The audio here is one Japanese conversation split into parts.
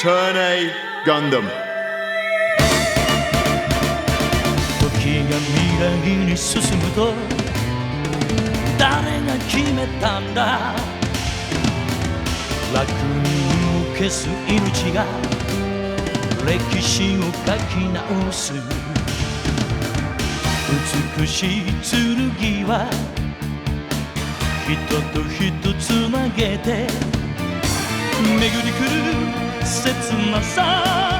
Turn A Gundam。 時が未来に進むと誰が決めたんだ。楽園を消す命が歴史を書き直す。美しい剣は人と人つなげて巡り来る切なさ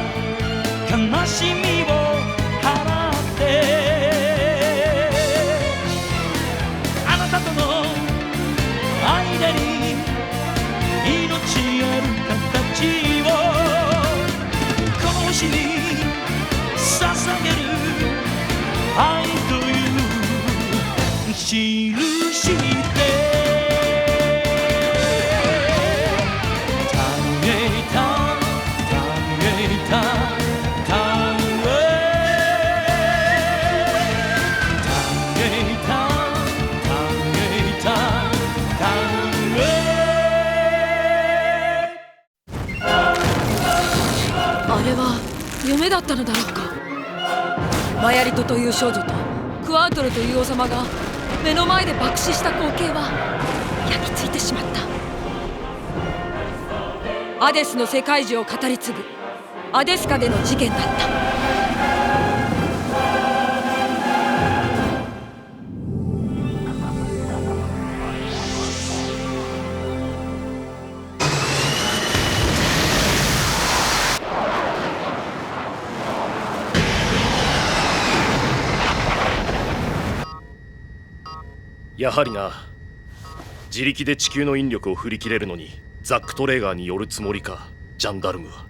悲しみを払ってあなたとの間に命ある形をこの星に捧げる愛という印であれは夢だったのだろうか。マヤリトという少女とクワートルという王様が目の前で爆死した光景は焼き付いてしまった。アデスの世界樹を語り継ぐアデスカでの事件だった。やはりな、自力で地球の引力を振り切れるのにザック・トレーガーによるつもりか、ジャンダルムは。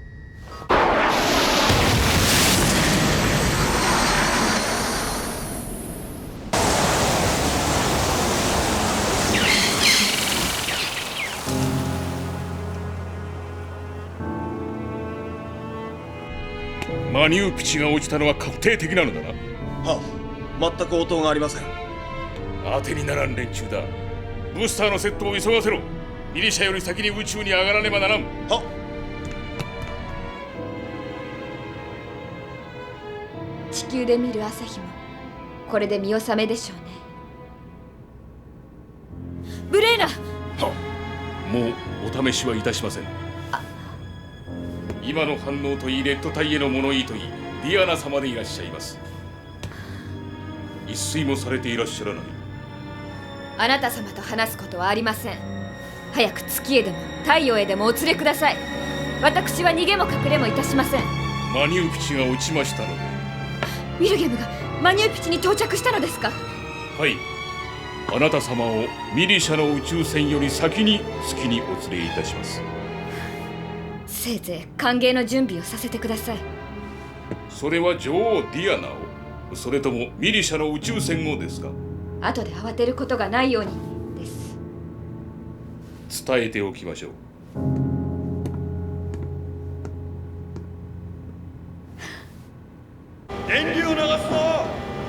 マニューピチが落ちたのは確定的なのだな。はあ、全く応答がありません。当てにならん連中だ。ブースターのセットを急がせろ。ミリシャより先に宇宙に上がらねばならん。はっ。地球で見る朝日もこれで見納めでしょうね。ブレーナ。はっ。もうお試しはいたしません。今の反応といい、レッド隊への物言いといい、ディアナ様でいらっしゃいます。一睡もされていらっしゃらない。あなた様と話すことはありません。早く月へでも太陽へでもお連れください。私は逃げも隠れもいたしません。マニューピチが落ちましたので。ウィルゲムがマニューピチに到着したのですか？はい。あなた様をミリシャの宇宙船より先に月にお連れいたします。せいぜい歓迎の準備をさせてください。それは女王ディアナを、それともミリシャの宇宙船をですか？後で慌てることがないようにです。伝えておきましょう。電流を流すぞ。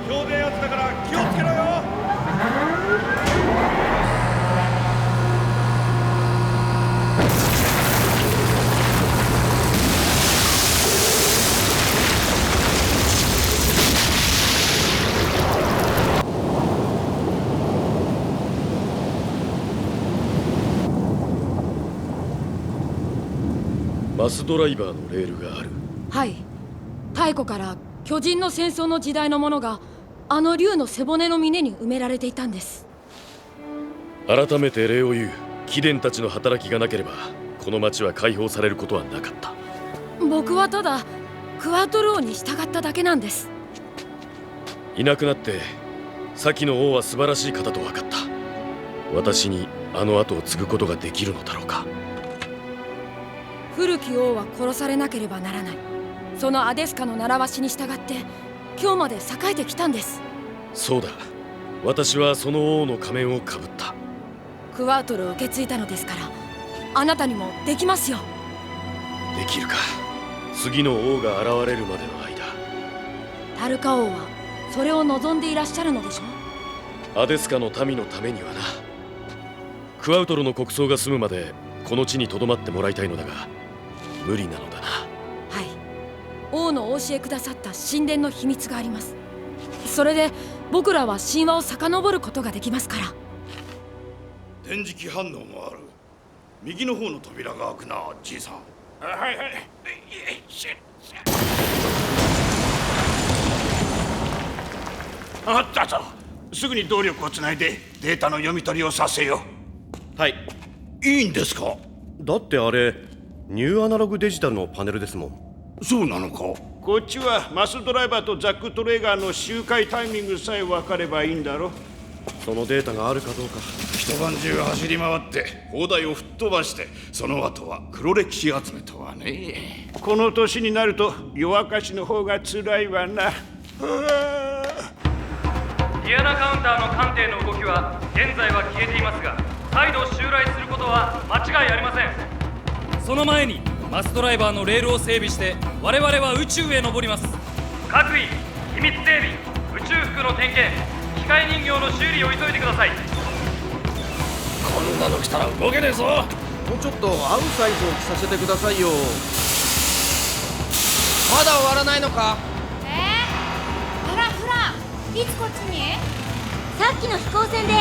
強電圧だから気をつけろよ。マスドライバーのレールがある。はい、太古から巨人の戦争の時代のものがあの竜の背骨の峰に埋められていたんです。改めて礼を言う。貴殿たちの働きがなければこの町は解放されることはなかった。僕はただクワトル王に従っただけなんです。いなくなって先の王は素晴らしい方と分かった。私にあの後を継ぐことができるのだろうか。古き王は殺されなければならない。そのアデスカの習わしに従って今日まで栄えてきたんです。そうだ、私はその王の仮面をかぶった。クワートルを受け継いだのですから、あなたにもできますよ。できるか。次の王が現れるまでの間。タルカ王はそれを望んでいらっしゃるのでしょ。アデスカの民のためにはな。クワウトロの国葬が済むまでこの地に留まってもらいたいのだが、無理なのだな。はい、王のお教えくださった神殿の秘密があります。それで僕らは神話を遡ることができますから。電磁気反応もある。右の方の扉が開くな、じいさん。はいはい。あったぞ。すぐに動力をつないでデータの読み取りをさせよはい。う。いいんですか？だってあれニューアナログデジタルのパネルですもん。そうなのか？こっちはマスドライバーとザック・トレーガーの周回タイミングさえ分かればいいんだろ。そのデータがあるかどうか。一晩中走り回って砲台を吹っ飛ばして、その後は黒歴史集めとはね。この年になると夜明かしの方が辛いわな。ディアナカウンターの艦艇の動きは現在は消えていますが、再度襲来することは間違いありません。その前にマスドライバーのレールを整備して我々は宇宙へ登ります。各位、秘密整備、宇宙服の点検、機械人形の修理を急いでください。こんなの来たら動けねえぞ。もうちょっと合うサイズを着させてくださいよ。まだ終わらないのか？フラン、いつこっちに？さっきの飛行船で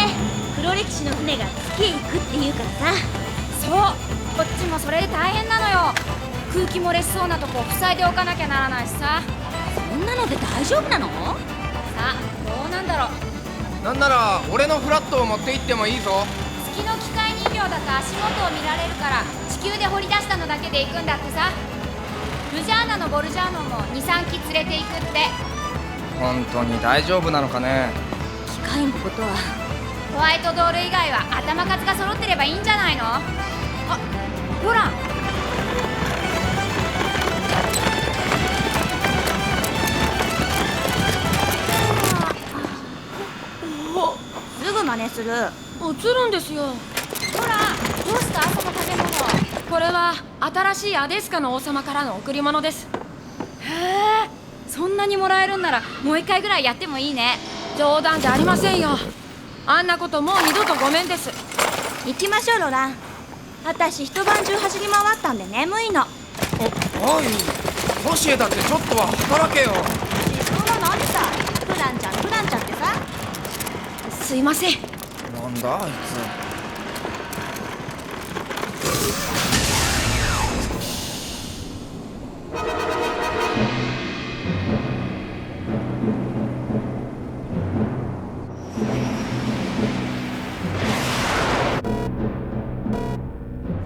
黒歴史の船が月へ行くって言うからさ。そう、こっちもそれで大変なのよ。空気漏れしそうなとこ塞いでおかなきゃならないしさ。そんなので大丈夫なの？さあ、どうなんだろう。なんなら俺のフラットを持って行ってもいいぞ。月の機械人形だと足元を見られるから、地球で掘り出したのだけで行くんだってさ。ルジャーナのボルジャーノンも 2,3 機連れて行くって。本当に大丈夫なのかね？機械のことは。ホワイトドール以外は頭数が揃ってればいいんじゃないの？あ、ほら。すぐ真似する。映るんですよ。ほら、どうしたその食べ物。これは新しいアデスカの王様からの贈り物です。へえ、そんなにもらえるんならもう一回ぐらいやってもいいね。冗談じゃありませんよ。あんなこともう二度とごめんです。行きましょうロラン。私一晩中走り回ったんで眠いの。おい、ホシエだってちょっとは働けよ。仕事の何さ、フランちゃんってさ。すいません。なんだあいつ。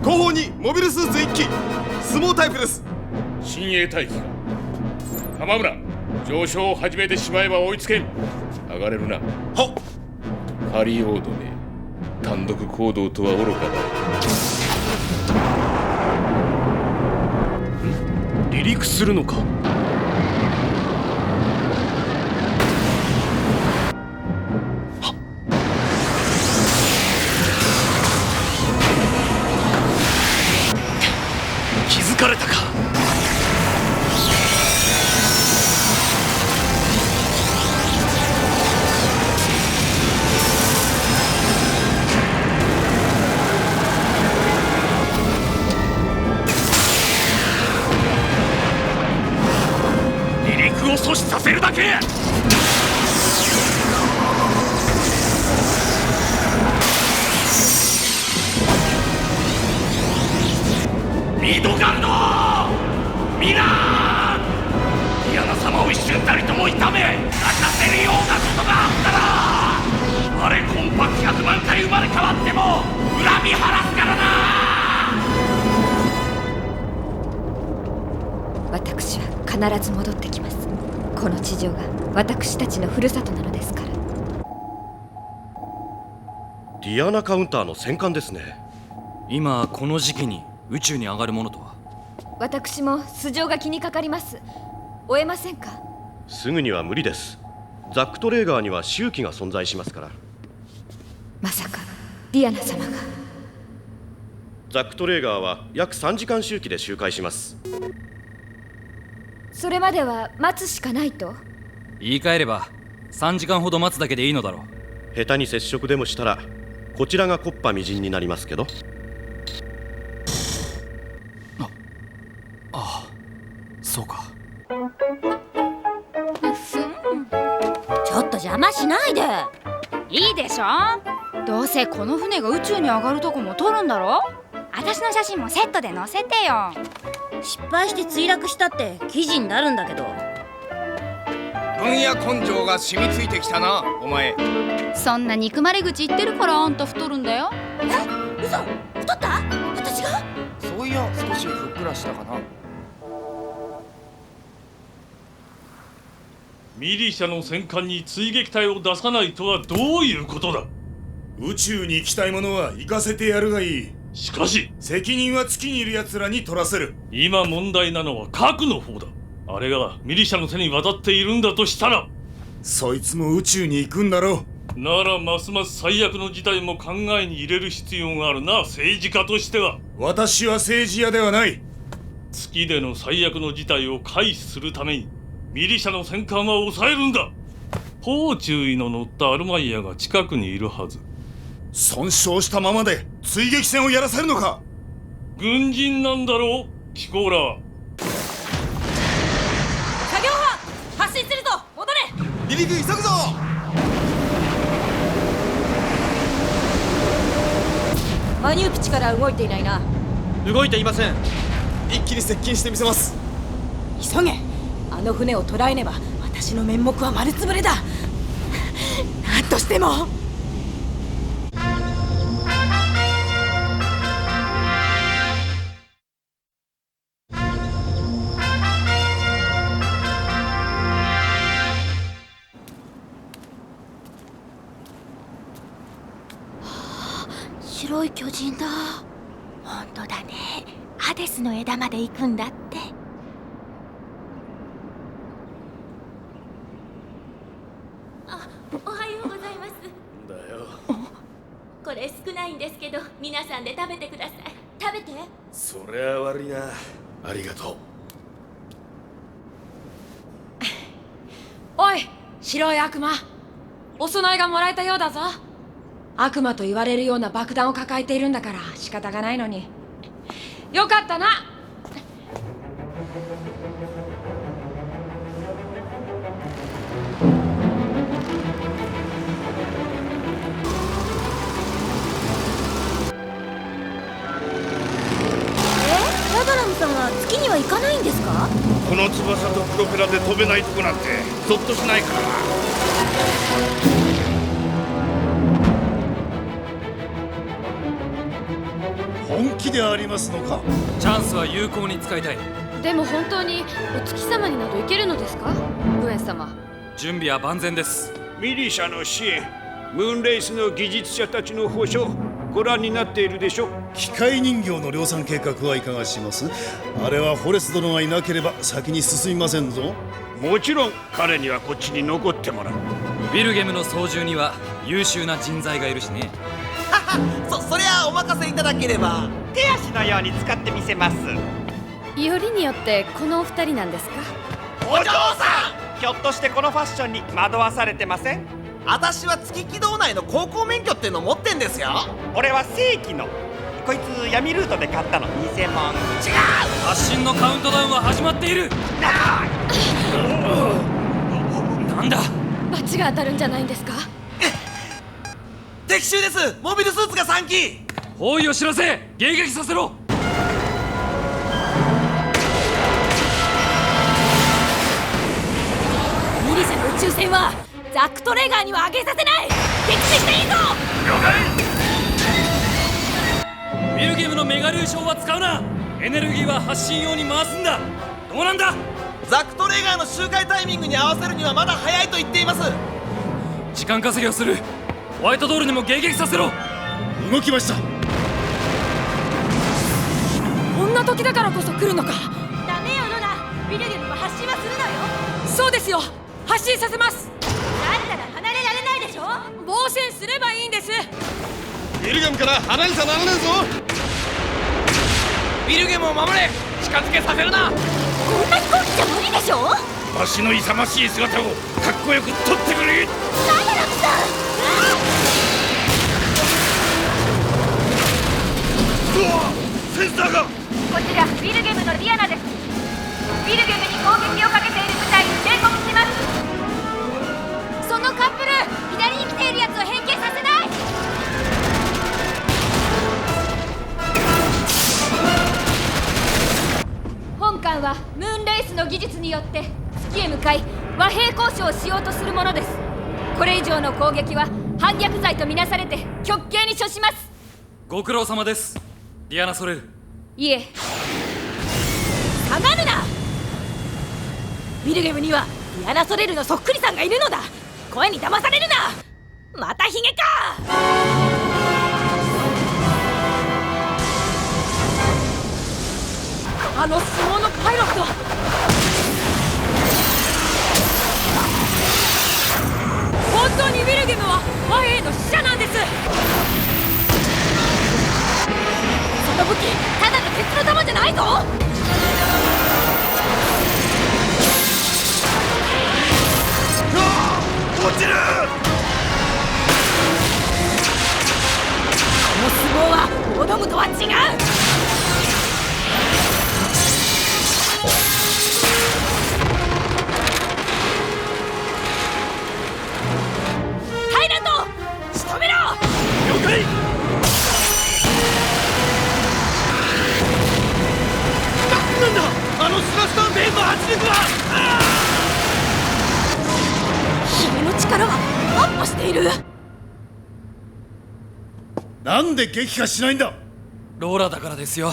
後方にモビルスーツ1機、相撲タイプです。親衛隊機か。浜村、上昇を始めてしまえば追いつけん。上がれるな。はっ。カリオードめ、単独行動とは愚か離陸するのか？気づかれたか？離陸を阻止させるだけ。ミドガルド、ミラー、ディアナ様を一瞬たりとも痛め泣かせるようなことがあったら、あれコンパ100万回生まれ変わっても恨み晴らすからな。私は必ず戻ってきます。この地上が私たちのふるさとなのですから。ディアナカウンターの戦艦ですね。今この時期に宇宙に上がるものとは。私も素性が気にかかります。追えませんか？すぐには無理です。ザック・トレーガーには周期が存在しますから。まさかディアナ様が。ザック・トレーガーは約3時間周期で周回します。それまでは待つしかないと？言い換えれば3時間ほど待つだけでいいのだろう。下手に接触でもしたらこちらが木っ端みじんになりますけど。いいでしょ。どうせこの船が宇宙に上がるとこも撮るんだろ。私の写真もセットで載せてよ。失敗して墜落したって記事になるんだけど。分野根性が染みついてきたなお前。そんな憎まれ口言ってるからあんた太るんだよ。え、嘘？太った？私が？そういや少しふっくらしたかな。ミリシャの戦艦に追撃隊を出さないとはどういうことだ。宇宙に行きたい者は行かせてやるがいい。しかし責任は月にいる奴らに取らせる。今問題なのは核の方だ。あれがミリシャの手に渡っているんだとしたら、そいつも宇宙に行くんだろう。ならますます最悪の事態も考えに入れる必要があるな、政治家としては。私は政治家ではない。月での最悪の事態を回避するためにミリシャの戦艦は抑えるんだ。ポーチュイの乗ったアルマイヤが近くにいるはず。損傷したままで追撃戦をやらせるのか。軍人なんだろう、キコーラは。作業班発進するぞ。戻れ。離陸急ぐぞ。マニューピチから動いていないな。動いていません。一気に接近してみせます。急げ。あの船を捉えねば私の面目は丸つぶれだ。何としても。白い巨人だ。本当だね。ハデスの枝まで行くんだって。あ、おはようございます。だよ。これ少ないんですけど皆さんで食べてください。食べて。そりゃ悪いな。ありがとう。おい、白い悪魔、お供えがもらえたようだぞ。悪魔と言われるような爆弾を抱えているんだから仕方がないのに。よかったな。ラガラムさんは月には行かないんですか？この翼とプロペラで飛べないとこなんてゾッとしないからな。本気でありますのか。チャンスは有効に使いたい。でも本当にお月様になど行けるのですか、グエン様。準備は万全です。ミリシャの支援、ムーンレイスの技術者たちの保証、ご覧になっているでしょ。機械人形の量産計画はいかがします？あれはフォレス殿がいなければ先に進みませんぞ。もちろん彼にはこっちに残ってもらう。ウィルゲムの操縦には優秀な人材がいるしね。そりゃお任せいただければ。手足のように使ってみせます。よりによってこのお二人なんですか？お嬢さん、ひょっとしてこのファッションに惑わされてません？私は月軌道内の高校免許っての持ってんですよ。俺は正規の。こいつ闇ルートで買ったの。偽物。違う。発進のカウントダウンは始まっている。なんだ。罰が当たるんじゃないんですか？敵襲です。モビルスーツが3機。包囲を知らせ、迎撃させろ。ミリシャの宇宙船はザック・トレーガーには上げさせない。撃墜していいぞ。了解。ウィルゲムのメガ粒子は使うな。エネルギーは発信用に回すんだ。どうなんだ。ザック・トレーガーの周回タイミングに合わせるにはまだ早いと言っています。時間稼ぎをする。ホワイトドールにも迎撃させろ。動きました。こんな時だからこそ来るのか。ダメよノナ。ウィルゲムも発進はするのよ。そうですよ、発進させます。だったら離れられないでしょ。防戦すればいいんです。ウィルゲムから離れちゃならねえぞ。ウィルゲムを守れ。近づけさせるな。こんな飛行機じゃ無理でしょ。わしの勇ましい姿をかっこよく撮ってくれ。ラガラムさん。センサーが。こちらウィルゲムのディアナです。ウィルゲムに攻撃をかけている部隊に警告します。そのカップル、左に来ているやつを返却。和平交渉をしようとするものです。これ以上の攻撃は反逆罪とみなされて極刑に処します。ご苦労様です、ディアナ・ソレル。いえ、下がるな。ウィルゲムにはディアナ・ソレルのそっくりさんがいるのだ。声に騙されるな。またヒゲか。あの相撲のパイロット、本当にウィルゲムは和平の使者なんです。その武器ただの鉄の玉じゃないぞ。落ちる。この相撲はオドムとは違う。タイラント、仕留めろ。了解。なんだあのスラスターベイの圧力は。ヒゲの力がアップしている。なんで撃破しないんだ。ローラだからですよ。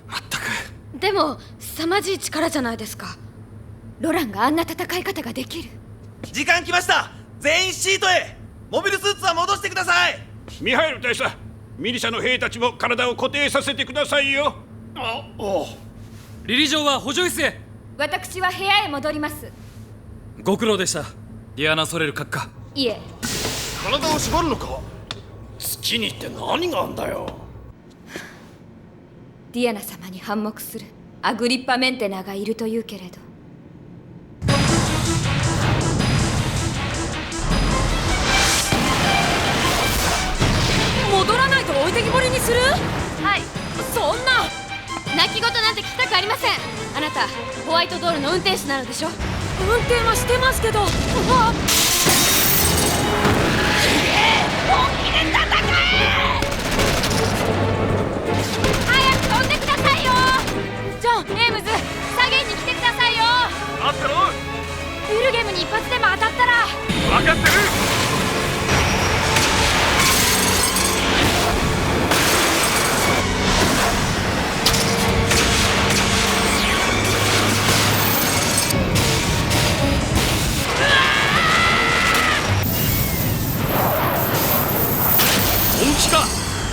まったく。でも凄まじい力じゃないですか。ロランがあんな戦い方ができる。時間来ました。全員シートへ。モビルスーツは戻してください。ミハイル大佐、ミリシャの兵たちも体を固定させてくださいよ。リリジョーは補助椅子へ。私は部屋へ戻ります。ご苦労でした、ディアナ・ソレル閣下。いえ。体を縛るのか。月にって何があんだよ。ディアナ様に反目するアグリッパ・メンテナーがいるというけれど。戻らないと置いてきぼりにする。はい。そんな泣き言なんて聞きたくありません。あなたホワイトドールの運転手なのでしょ。運転はしてますけど。うわっ、本気で戦え。早く飛んでくださいよ。ジョン、エイムズ、下げに来てくださいよ。待ってろ。ウィルゲムに一発でも当たったら。分かってる。本気か。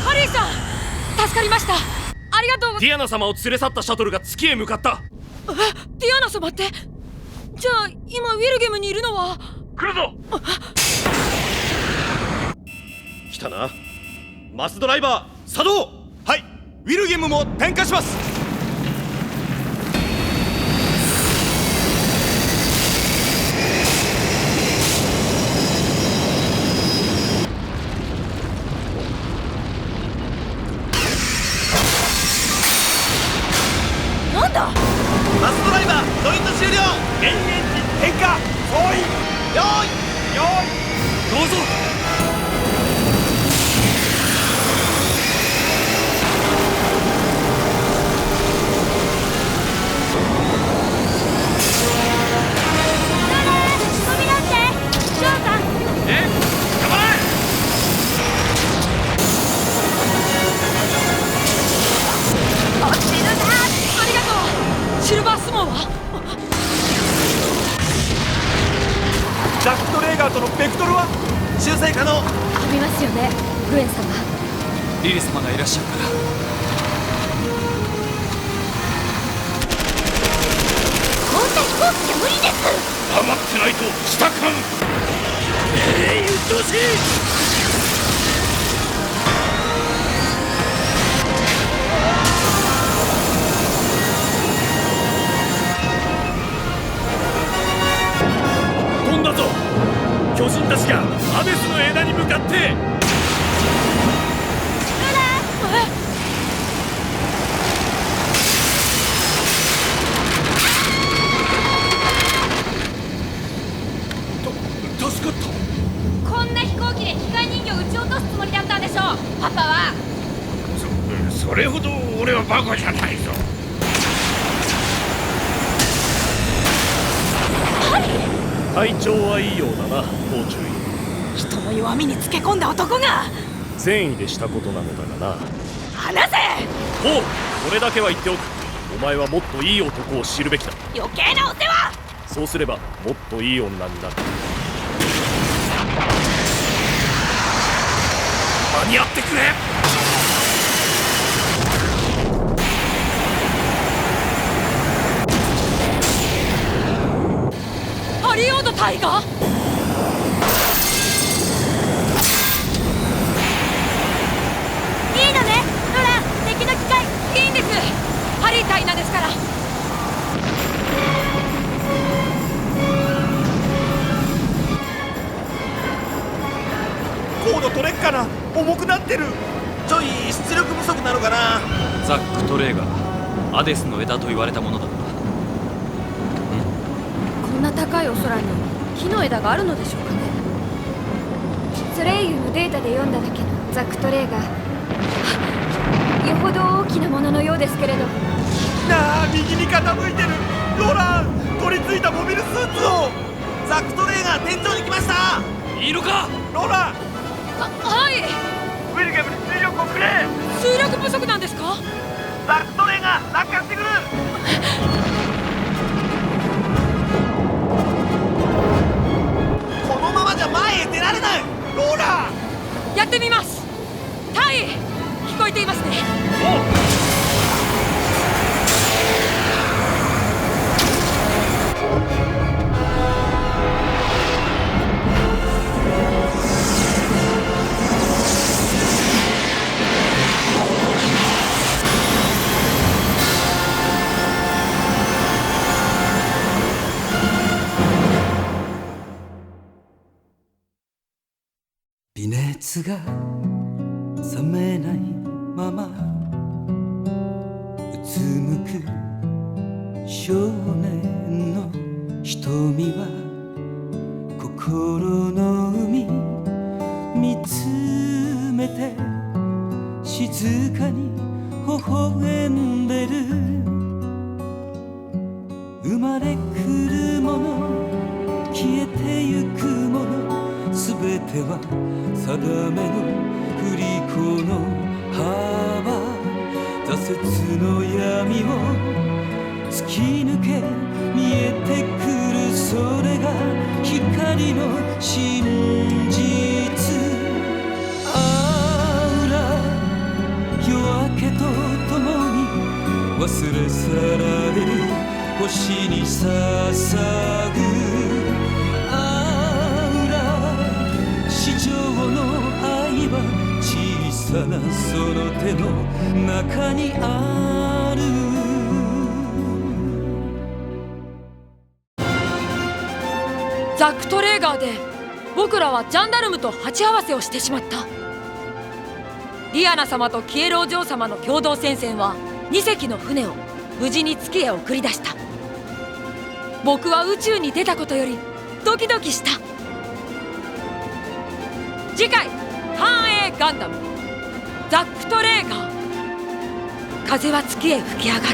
ハリーさん、助かりました。ありがとう。ディアナ様を連れ去ったシャトルが月へ向かった。ディアナ様って。じゃあ今ウィルゲムにいるのは。来るぞ。来たな。マスドライバー作動。はい、ウィルゲムも点火します。なんだ。マスドライバードイント終了。メインエンジン点火。総員用意。どうぞ。飛び出してジョーさん。頑張れ。落ちるな。ありがとう。シルバースモンは。ジャックとレーガーとのベクトルは修正可能。飛びますよね、グエン様。リリ様がいらっしゃるから。こんな飛行機じゃ無理です。黙ってないと下かん。うっとうしい。飛んだぞ。巨人たちがアデスの枝に向かって。助かった。こんな飛行機で機械人形撃ち落とすつもりだったんでしょパパは。それほど俺はバカじゃないぞ。ハリー。体調はいいようだな、宝珠院。人の弱みにつけ込んだ男が善意でしたことなのだがな。離せ。ほう、これだけは言っておく。お前はもっといい男を知るべきだ。余計なお世話。そうすればもっといい女になる。間に合ってくれ。ハリオード隊がいいのねロラ、敵の機械。いいんです。ハリー隊なんですから。高度取れっかな。重くなってる。ちょい出力不足なのかな。ザック・トレーガー、アデスの枝と言われたものだった。こんな高いお空に木の枝があるのでしょうかね。ソレイユのデータで読んだだけのザック・トレーガー、よほど大きなもののようですけれど。なあ、右に傾いてる。ロラン、取り付いたモビルスーツを。ザック・トレーガー、天井に来ました。いいのかロラン。はい。ウィルゲムに水力をくれ。水力不足なんですか。ザック・トレーガー、落下してくる。このままじゃ前へ出られない。ローラー、やってみます。タイ、聞こえていますね。微熱が冷めないままうつむく少年の瞳は心の海見つめて静かに微笑んでる。生まれ来るもの消えてゆくものすべては定めの振り子の幅。挫折の闇を突き抜け見えてくる、それが光の真実。あら夜明けとともに忘れ去られる星に捧ぐ。地上の愛は小さなその手の中にある。ザック・トレーガーで僕らはジャンダルムと鉢合わせをしてしまった。ディアナ様とキエロお嬢様の共同戦線は2隻の船を無事に月へ送り出した。僕は宇宙に出たことよりドキドキした。次回繁栄ガンダムザック・トレーガー、風は月へ吹き上がる。